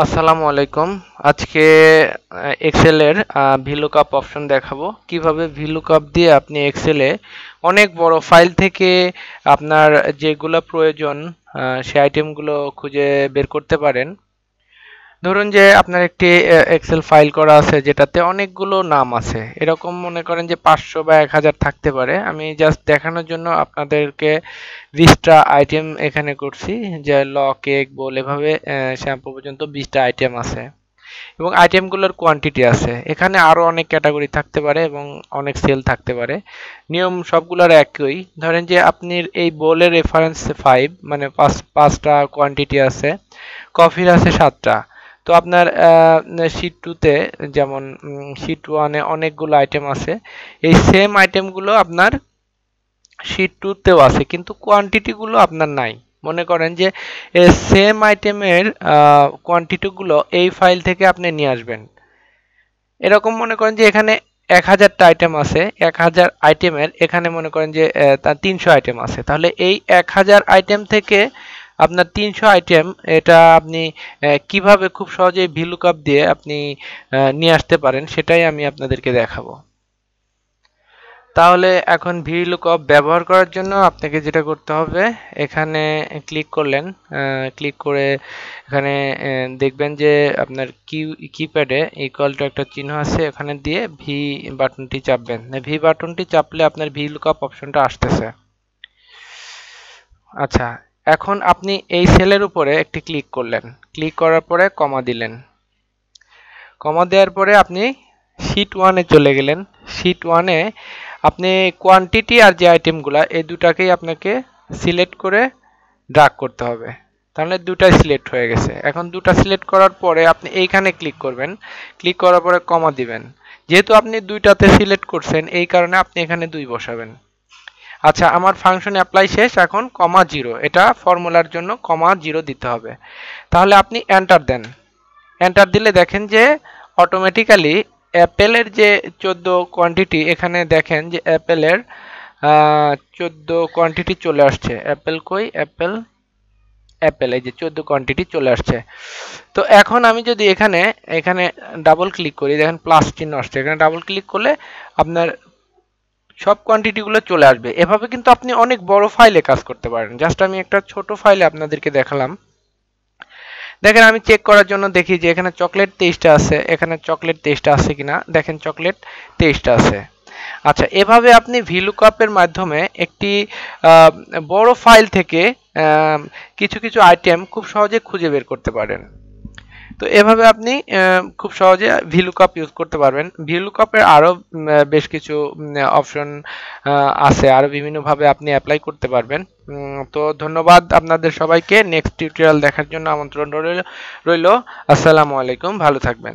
আসসালামু আলাইকুম। আজকে এক্সেলের ভিলুকআপ অপশন দেখাবো। কিভাবে ভিলুকআপ দিয়ে আপনি এক্সেলে অনেক বড় ফাইল থেকে আপনার যেগুলো প্রয়োজন সেই আইটেমগুলো খুঁজে বের করতে পারেন। ধরুন যে আপনার একটি এক্সেল ফাইল করা আছে যেটাতে অনেকগুলো নাম আছে, এরকম মনে করেন যে 500 বা 1000 থাকতে পারে। আমি জাস্ট দেখানোর জন্য আপনাদেরকে 20টা আইটেম এখানে করছি, যে ল, কেক, বোল এভাবে শ্যাম্পু পর্যন্ত 20টা আইটেম আছে এবং আইটেমগুলোর কোয়ান্টিটি আছে। এখানে আরও অনেক ক্যাটাগরি থাকতে পারে এবং অনেক সেল থাকতে পারে। নিয়ম সবগুলোর একই। ধরেন যে আপনি এই বোলের রেফারেন্স 5, মানে পাঁচটা কোয়ান্টিটি আছে, কফির আছে 7টা। তো আপনার শিট 2তে যেমন শিট 1-এ অনেকগুলো আইটেম আছে, এই সেম আইটেমগুলো আপনার শিট 2-তেও আছে, কিন্তু কোয়ান্টিটিগুলো আপনার নাই। মনে করেন যে সেম আইটেমের কোয়ান্টিটিগুলো এই ফাইল থেকে আপনি নিয়ে আসবেন। এরকম মনে করেন যে এখানে 1000টা আইটেম আছে, 1000 আইটেমের এখানে মনে করেন যে 300 আইটেম আছে, তাহলে এই 1000 আইটেম থেকে আপনার 300 আইটেম, এটা আপনি কিভাবে খুব সহজেই ভিলুকআপ দিয়ে আপনি নিয়ে আসতে পারেন সেটাই আমি আপনাদেরকে দেখাবো। তাহলে এখন ভিলুকআপ ব্যবহার করার জন্য আপনাকে যেটা করতে হবে, এখানে ক্লিক করলেন, ক্লিক করে এখানে দেখবেন যে আপনার কিপ্যাডে ইকুয়াল টু একটা চিহ্ন আছে, এখানে দিয়ে ভি বাটনটি চাপবেন। ভি বাটনটি চাপলে আপনার ভিলুকআপ অপশনটা আসতেছে। আচ্ছা, এখন আপনি এই সেলের উপরে একটি ক্লিক করলেন, ক্লিক করার পরে কমা দিলেন। কমা দেওয়ার পরে আপনি শিট 1-এ চলে গেলেন। শিট 1-এ আপনি কোয়ান্টিটি আর যে আইটেমগুলো, এই দুটাকেই আপনাকে সিলেক্ট করে ড্র্যাগ করতে হবে। তাহলে দুটাই সিলেক্ট হয়ে গেছে। এখন দুটা সিলেক্ট করার পরে আপনি এইখানে ক্লিক করবেন, ক্লিক করার পরে কমা দিবেন। যেহেতু আপনি দুইটাতে সিলেক্ট করছেন, এই কারণে আপনি এখানে 2 বসাবেন। আচ্ছা, আমার ফাংশন অ্যাপ্লাই শেষ, এখন কমা 0, এটা ফর্মুলার জন্য কমা 0 দিতে হবে। তাহলে আপনি এন্টার দেন। এন্টার দিলে দেখেন যে অটোমেটিক্যালি অ্যাপেলের যে 14 কোয়ান্টিটি, এখানে দেখেন যে অ্যাপেলের 14 কোয়ান্টিটি চলে আসছে। অ্যাপেল কই? অ্যাপেল, অ্যাপেল, এই যে 14 কোয়ান্টিটি চলে আসছে। তো এখন আমি যদি এখানে এখানে ডাবল ক্লিক করি, দেখেন প্লাস চিহ্ন আসছে, এখানে ডাবল ক্লিক করলে আপনার সব কোয়ান্টিটিগুলো চলে আসবে। এভাবে কিন্তু আপনি অনেক বড় ফাইলে কাজ করতে পারেন। জাস্ট আমি একটা ছোট ফাইলে আপনাদেরকে দেখালাম। দেখেন, আমি চেক করার জন্য দেখি যে এখানে চকলেট 23টা আছে, এখানে চকলেট 23টা আছে কিনা। দেখেন চকলেট 23টা আছে। আচ্ছা, এভাবে আপনি ভিলুকআপের মাধ্যমে একটি বড় ফাইল থেকে কিছু কিছু আইটেম খুব সহজে খুঁজে বের করতে পারেন। তো এভাবে আপনি খুব সহজে ভিলুকআপ ইউজ করতে পারবেন। ভিলুকআপের আরও বেশ কিছু অপশন আছে, আরও বিভিন্নভাবে আপনি অ্যাপ্লাই করতে পারবেন। তো ধন্যবাদ আপনাদের সবাইকে। নেক্সট টিউটোরিয়াল দেখার জন্য আমন্ত্রণ রইল। আসসালামু আলাইকুম, ভালো থাকবেন।